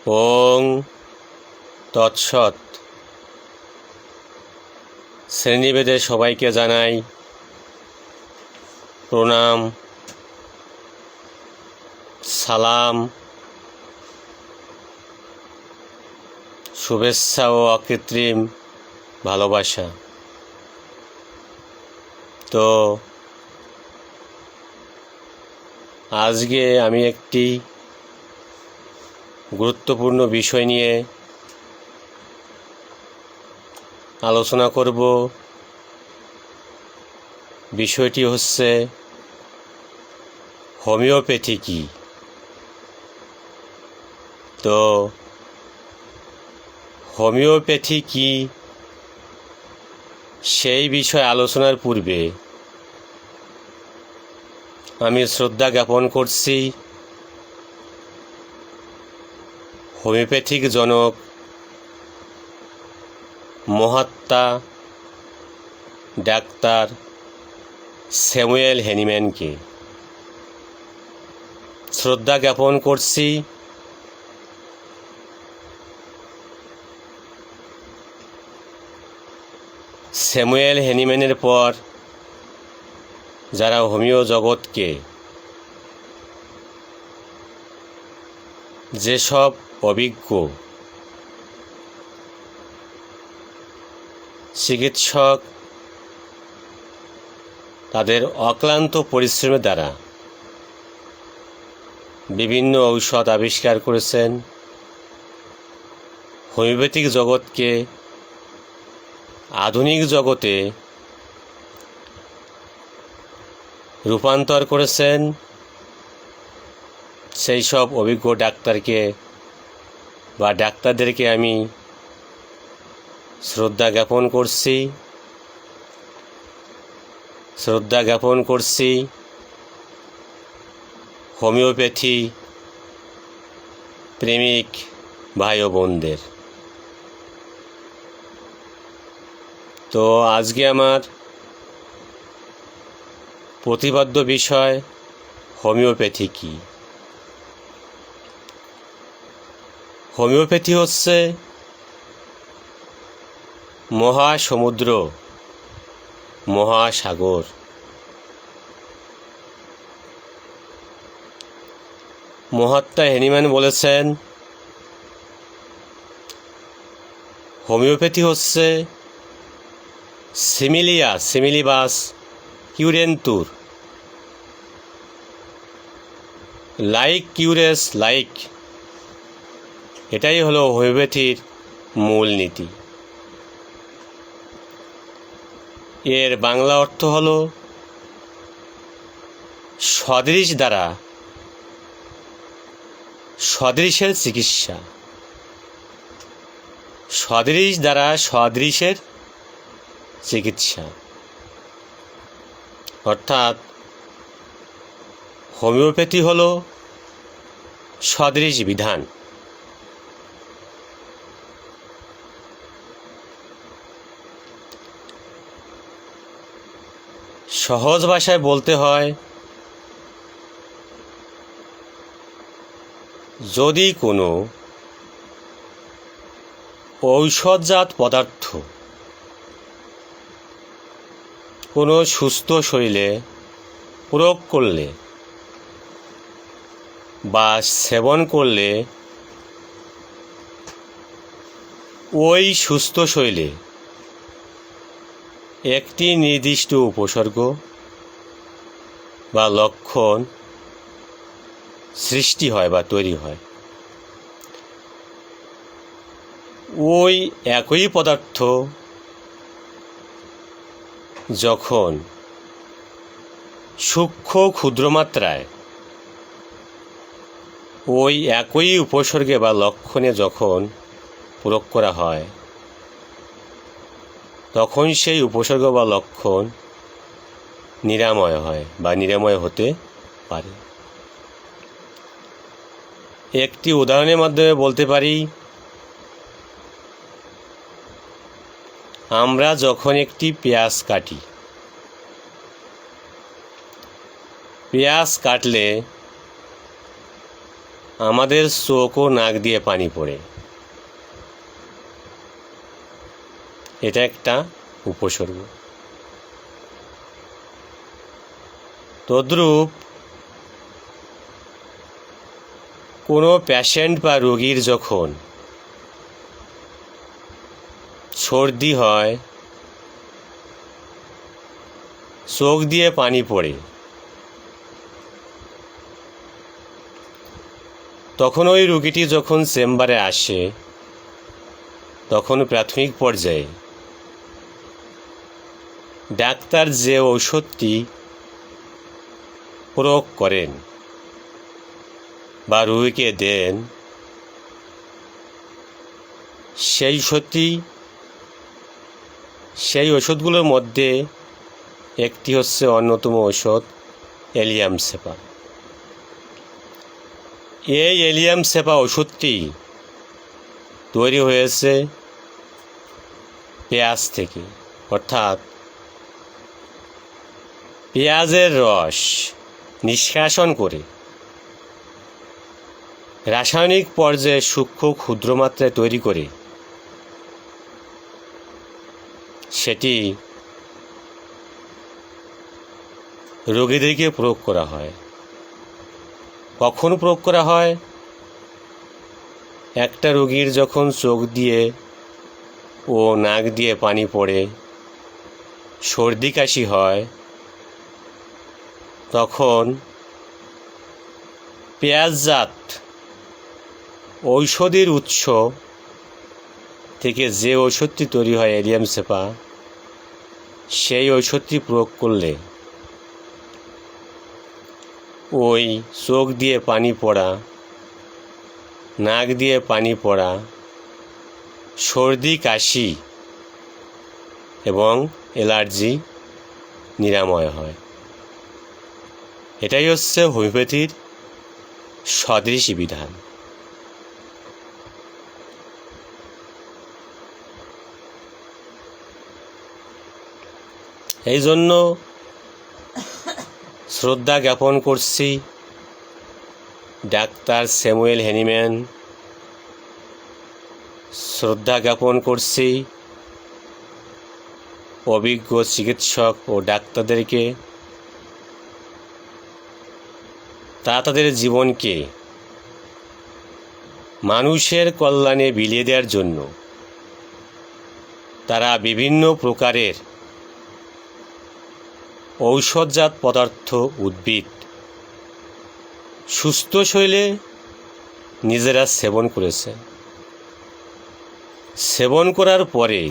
ওং তৎসৎ। শ্রেণীভেদে সবাইকে জানাই প্রণাম, সালাম, শুভেচ্ছা ও অকৃত্রিম ভালোবাসা। তো আজকে আমি একটি গুরুত্বপূর্ণ বিষয় নিয়ে আলোচনা করব। বিষয়টি হচ্ছে হোমিওপ্যাথি কী। তো হোমিওপ্যাথি কী সেই বিষয়ে আলোচনার পূর্বে আমি শ্রদ্ধা জ্ঞাপন করছি হোমিওপ্যাথিক জনক মহাত্মা ডাক্তার স্যামুয়েল হ্যানিম্যানকে। শ্রদ্ধা জ্ঞাপন করছি স্যামুয়েল হ্যানিম্যানের পর যারা হোমিও জগৎকে যেসব অভিজ্ঞ চিকিৎসক তাদের অক্লান্ত পরিশ্রমের দ্বারা বিভিন্ন ঔষধ আবিষ্কার করেছেন, হোমিওপ্যাথিক জগৎকে আধুনিক জগতে রূপান্তর করেছেন, সেই সব অভিজ্ঞ ডাক্তারকে বা ডাক্তারদেরকে আমি শ্রদ্ধা জ্ঞাপন করছি হোমিওপ্যাথি প্রেমিক ভাই ও বোনদের। তো আজকে আমার প্রতিপাদ্য বিষয় হোমিওপ্যাথি কী। হোমিওপ্যাথি হচ্ছে মহাসমুদ্র, মহাসাগর। মহাত্মা হ্যানিম্যান বলেছেন হোমিওপ্যাথি হচ্ছে সিমিলিয়া সিমিলিবাস কিউরেন্তুর, লাইক কিউরেস লাইক। এটাই হলো হোমিওপ্যাথির মূল নীতি। এর বাংলা অর্থ হলো সদৃশ দ্বারা সদৃশের চিকিৎসা, সদৃশ দ্বারা সদৃশের চিকিৎসা। অর্থাৎ হোমিওপ্যাথি হলো সদৃশ বিধান। সহজ ভাষায় বলতে হয়, যদি কোনো ঔষধজাত পদার্থ কোনো সুস্থ শরীরে প্রয়োগ করলে বা সেবন করলে ওই সুস্থ শরীরে একটি নির্দিষ্ট উপসর্গ বা লক্ষণ সৃষ্টি হয় বা তৈরি হয়, ওই একই পদার্থ যখন সূক্ষ্ম ক্ষুদ্রমাত্রায় ওই একই উপসর্গে বা লক্ষণে যখন প্রয়োগ করা হয়, তখন সেই উপসর্গ বা লক্ষণ নিরাময় হয় বা নিরাময় হতে পারে। একটি উদাহরণের মাধ্যমে বলতে পারি, আমরা যখন একটি পেঁয়াজ কাটি, পেঁয়াজ কাটলে আমাদের চোখ ও নাক দিয়ে পানি পড়ে। এটা একটা উপসর্গ। তদ্রূপ কোনো পেশেন্ট বা রোগীর যখন সর্দি হয়, চোখ দিয়ে পানি পড়ে, তখন ওই রোগীটি যখন চেম্বারে আসে, তখন প্রাথমিক পর্যায়ে ডাক্তার যে ঔষধটি প্রয়োগ করেন বা রোগীকে দেন, সেই ওষুধগুলোর মধ্যে একটি হচ্ছে অন্যতম ঔষধ অ্যালিয়াম সেপা। এই অ্যালিয়াম সেপা ওষুধটি তৈরি হয়েছে পেঁয়াজ থেকে, অর্থাৎ পেঁয়াজের রস নিষ্কাশন করে রাসায়নিক পর্যায়ে সূক্ষ্ম ক্ষুদ্র মাত্রায় তৈরি করে সেটি রোগীদেরকে প্রয়োগ করা হয়। কখন প্রয়োগ করা হয়? একটা রোগীর যখন চোখ দিয়ে ও নাক দিয়ে পানি পড়ে, সর্দি কাশি হয়, তখন পেঁয়াজজাত ঔষধির উৎস থেকে যে ঔষধটি তৈরি হয় অ্যালিয়াম সেপা, সেই ঔষধটি প্রয়োগ করলে ওই চোখ দিয়ে পানি পড়া, নাক দিয়ে পানি পড়া, সর্দি কাশি এবং অ্যালার্জি নিরাময় হয়। এটাই হচ্ছে হোমিওপ্যাথির সদৃশী বিধান। এই জন্য শ্রদ্ধা জ্ঞাপন করছি ডাক্তার স্যামুয়েল হ্যানিম্যান, শ্রদ্ধা জ্ঞাপন করছি অভিজ্ঞ চিকিৎসক ও ডাক্তারদেরকে। তারা তাদের জীবনকে মানুষের কল্যাণে বিলিয়ে দেওয়ার জন্য তারা বিভিন্ন প্রকারের ঔষধজাত পদার্থ, উদ্ভিদ সুস্থ শরীরে নিজেরা সেবন করেছে। সেবন করার পরে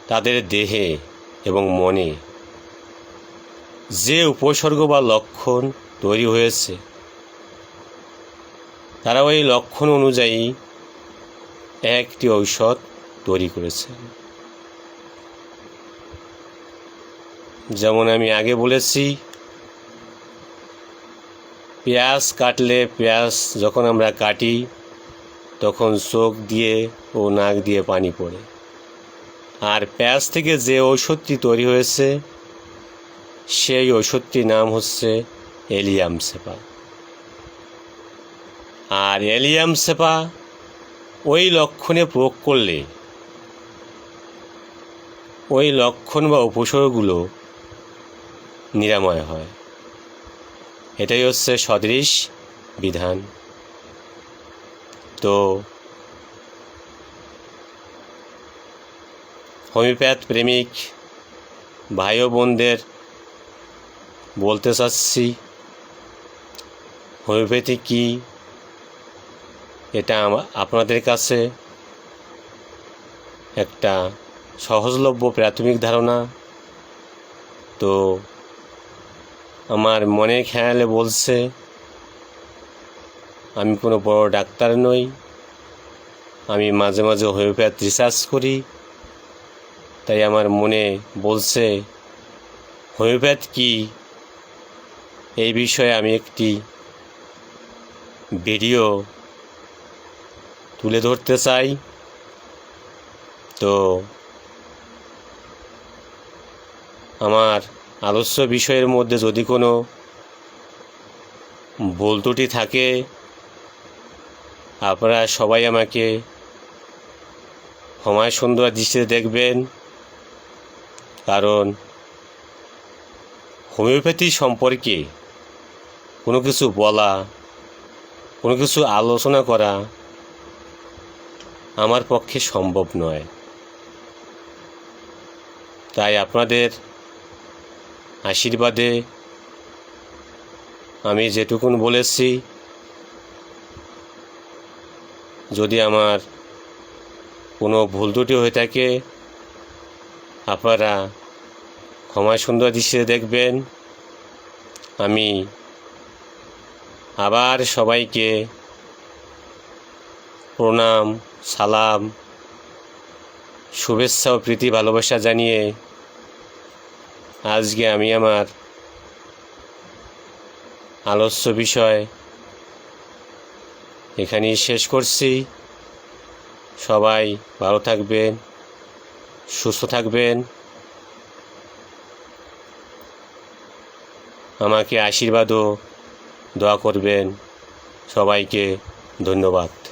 তাদের দেহে এবং মনে যে উপসর্গ বা লক্ষণ তৈরি হয়েছে, তারা ওই লক্ষণ অনুযায়ী একটি ঔষধ তৈরি করেছে। যেমন আমি আগে বলেছি, পেঁয়াজ কাটলে, পেঁয়াজ যখন আমরা কাটি তখন চোখ দিয়ে ও নাক দিয়ে পানি পড়ে। আর পেঁয়াজ থেকে যে ঔষধটি তৈরি হয়েছে সেই ঔষধটির নাম হচ্ছে অ্যালিয়াম সেপা। আর অ্যালিয়াম সেপা ওই লক্ষণে প্রয়োগ করলে ওই লক্ষণ বা উপসর্গগুলো নিরাময় হয়। এটাই হচ্ছে সদৃশ বিধান। তো হোমিওপ্যাথ প্রেমিক ভাই ও বোনদের বলতে চাচ্ছি, হোমিওপ্যাথি কী এটা আপনাদের কাছে একটা সহজলভ্য প্রাথমিক ধারণা। তো আমার মনে খেয়ালে বলছে, আমি কোনো বড় ডাক্তার নই, আমি মাঝে মাঝে হোমিওপ্যাথ রিসার্চ করি, তাই আমার মনে বলছে হোমিওপ্যাথ কি এই বিষয়ে আমি একটি ভিডিও তুলে ধরতে চাই। তো আমার আলোচ্য বিষয়ের মধ্যে যদি কোনো ভুল ত্রুটি থাকে আপনারা সবাই আমাকে ক্ষমা সুন্দর দৃষ্টিতে দেখবেন, কারণ হোমিওপ্যাথি সম্পর্কে কোনো কিছু বলা, কোনো কিছু আলোচনা করা আমার পক্ষে সম্ভব নয়। তাই আপনাদের আশীর্বাদে আমি যেটুকুন বলেছি, যদি আমার কোনো ভুল ত্রুটি হয়ে থাকে আপনারা ক্ষমা সুন্দর দৃষ্টিতে দেখবেন। আমি আবার সবাইকে প্রণাম, সালাম, শুভেচ্ছা ও প্রীতি ভালোবাসা জানিয়ে আজকে আমি আমার আলোচ্য বিষয় এখানেই শেষ করছি। সবাই ভালো থাকবেন, সুস্থ থাকবেন, আমাকে আশীর্বাদ ও দোয়া করবেন। সবাইকে ধন্যবাদ।